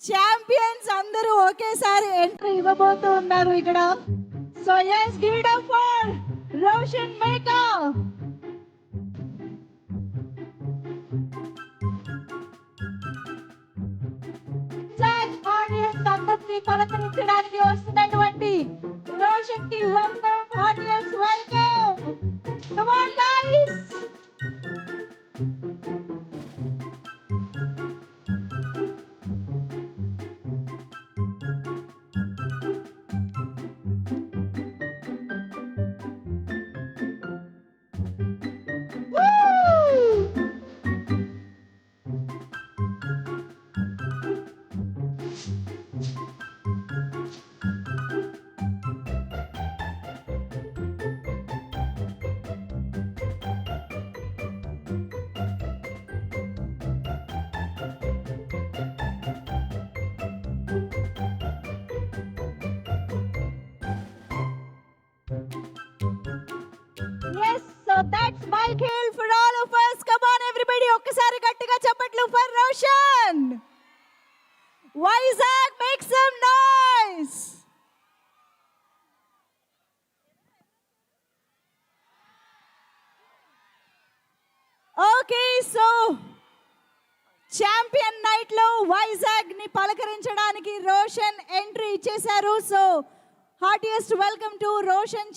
Champions అందరూ ఒకేసారి entry ఇవ్వబోతూ ఉన్నారు ఇక్కడ. So let's give it up for Roshan Meka. Audience అందరినీ పలకరించడానికి వస్తున్నటువంటి రోషన్ కి welcome. Audience welcome. Come on guys. Yes, so that's Mike Hill for all of us. Come on everybody, ఒక్కసారి గట్టిగా చప్పట్లు for Roshan. Vizag, make some noise. Okay, so champion night లో వైజాగ్ ని పలకరించడానికి Roshan entry ఇచ్చేశారు. So heartiest welcome to Roshan